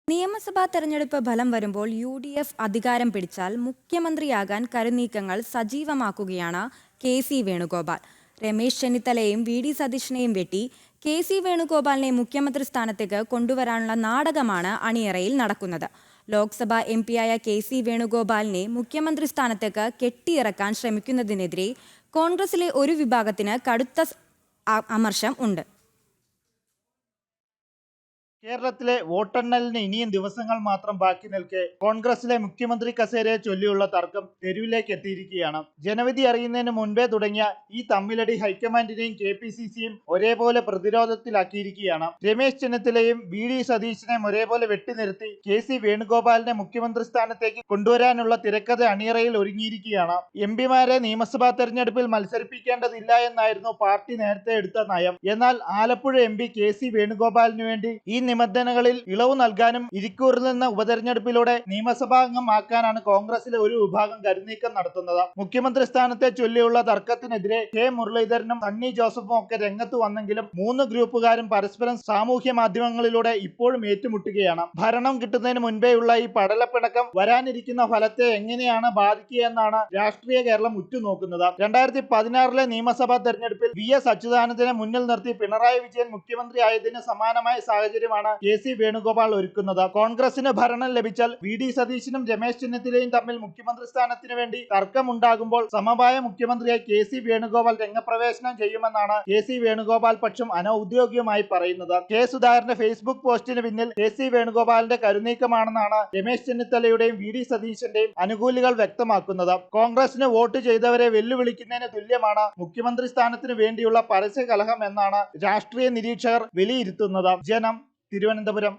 നിയമസഭാ തെരഞ്ഞെടുപ്പ് ഫലം വരുമ്പോൾ UDF അധികാരം പിടിച്ചാൽ മുഖ്യമന്ത്രിയാകാൻ കരുനീക്കങ്ങൾ സജീവമാക്കുകയാണ് കെ.സി. വേണുഗോപാൽ. രമേശ് ചെന്നിത്തലയെയും VD സതീശനെയും വെട്ടി കെ.സി. വേണുഗോപാലിനെ മുഖ്യമന്ത്രി സ്ഥാനത്തേക്ക് കൊണ്ടുവരാനുള്ള നാടകമാണ് അണിയറയിൽ നടക്കുന്നത്. ലോക്സഭാ MP-യായ കെ.സി. വേണുഗോപാലിനെ മുഖ്യമന്ത്രി സ്ഥാനത്തേക്ക് കെട്ടിയിറക്കാൻ ശ്രമിക്കുന്നതിനെതിരെ കോൺഗ്രസിലെ ഒരു വിഭാഗത്തിന് കടുത്ത അമർഷം ഉണ്ട്. കേരളത്തിലെ വോട്ടെണ്ണലിന് ഇനിയും ദിവസങ്ങൾ മാത്രം ബാക്കി നിൽക്കെ കോൺഗ്രസിലെ മുഖ്യമന്ത്രി കസേരയെ ചൊല്ലിയുള്ള തർക്കം തെരുവിലേക്ക് എത്തിയിരിക്കുകയാണ്. ജനവിധി അറിയുന്നതിന് മുൻപേ തുടങ്ങിയ ഈ തമ്മിലടി ഹൈക്കമാൻഡിനെയും KPCCയും ഒരേപോലെ പ്രതിരോധത്തിലാക്കിയിരിക്കുകയാണ്. രമേശ് ചെന്നിത്തലയും VD സതീശനെയും ഒരേപോലെ വെട്ടിനിർത്തി കെ.സി. വേണുഗോപാലിനെ മുഖ്യമന്ത്രി സ്ഥാനത്തേക്ക് കൊണ്ടുവരാനുള്ള തിരക്കഥ അണിയറയിൽ ഒരുങ്ങിയിരിക്കുകയാണ്. MP-മാരെ നിയമസഭാ തെരഞ്ഞെടുപ്പിൽ മത്സരിപ്പിക്കേണ്ടതില്ല എന്നായിരുന്നു പാർട്ടി നേരത്തെ എടുത്ത നയം. എന്നാൽ ആലപ്പുഴ MP കെ.സി. വേണുഗോപാലിന് വേണ്ടി ഈ നിബന്ധനകളിൽ ഇളവ് നൽകാനും ഇരിക്കൂറിൽ നിന്ന് ഉപതെരഞ്ഞെടുപ്പിലൂടെ നിയമസഭാംഗമാക്കാനാണ് കോൺഗ്രസിലെ ഒരു വിഭാഗം കരുനീക്കം നടത്തുന്നത്. മുഖ്യമന്ത്രി സ്ഥാനത്തെ ചൊല്ലിയുള്ള തർക്കത്തിനെതിരെ K. മുരളീധരനും സണ്ണി ജോസഫും ഒക്കെ രംഗത്ത് വന്നെങ്കിലും മൂന്ന് ഗ്രൂപ്പുകാരും പരസ്പരം സാമൂഹ്യ മാധ്യമങ്ങളിലൂടെ ഇപ്പോഴും ഏറ്റുമുട്ടുകയാണ്. ഭരണം കിട്ടുന്നതിന് മുൻപേയുള്ള ഈ പടലപ്പിണക്കം വരാനിരിക്കുന്ന ഫലത്തെ എങ്ങനെയാണ് ബാധിക്കുകയെന്നാണ് രാഷ്ട്രീയ കേരളം ഉറ്റുനോക്കുന്നത്. 2016 നിയമസഭാ തെരഞ്ഞെടുപ്പിൽ VS അച്യുതാനന്ദനെ മുന്നിൽ നിർത്തി പിണറായി വിജയൻ മുഖ്യമന്ത്രിയായതിന് സമാനമായ സാഹചര്യമാണ് കെ.സി. വേണുഗോപാൽ ഒരുക്കുന്നത്. കോൺഗ്രസിന് ഭരണം ലഭിച്ചാൽ VD സതീശനും രമേശ് ചെന്നിത്തലയും തമ്മിൽ മുഖ്യമന്ത്രി സ്ഥാനത്തിന് വേണ്ടി തർക്കമുണ്ടാകുമ്പോൾ സമവായ മുഖ്യമന്ത്രിയായി കെ.സി. വേണുഗോപാൽ രംഗപ്രവേശനം ചെയ്യുമെന്നാണ് കെ.സി. വേണുഗോപാൽ പക്ഷം അനൌദ്യോഗികമായി പറയുന്നത്. K. സുധാകരന്റെ ഫേസ്ബുക്ക് പോസ്റ്റിന് പിന്നിൽ കെ.സി. വേണുഗോപാലിന്റെ കരുനീക്കമാണെന്നാണ് രമേശ് ചെന്നിത്തലയുടെയും VD സതീശന്റെയും അനുകൂലികൾ വ്യക്തമാക്കുന്നത്. കോൺഗ്രസിന് വോട്ട് ചെയ്തവരെ വെല്ലുവിളിക്കുന്നതിന് തുല്യമാണ് മുഖ്യമന്ത്രി സ്ഥാനത്തിന് വേണ്ടിയുള്ള പരസ്യ കലഹം എന്നാണ് രാഷ്ട്രീയ നിരീക്ഷകർ വിലയിരുത്തുന്നത്. ജനം, തിരുവനന്തപുരം.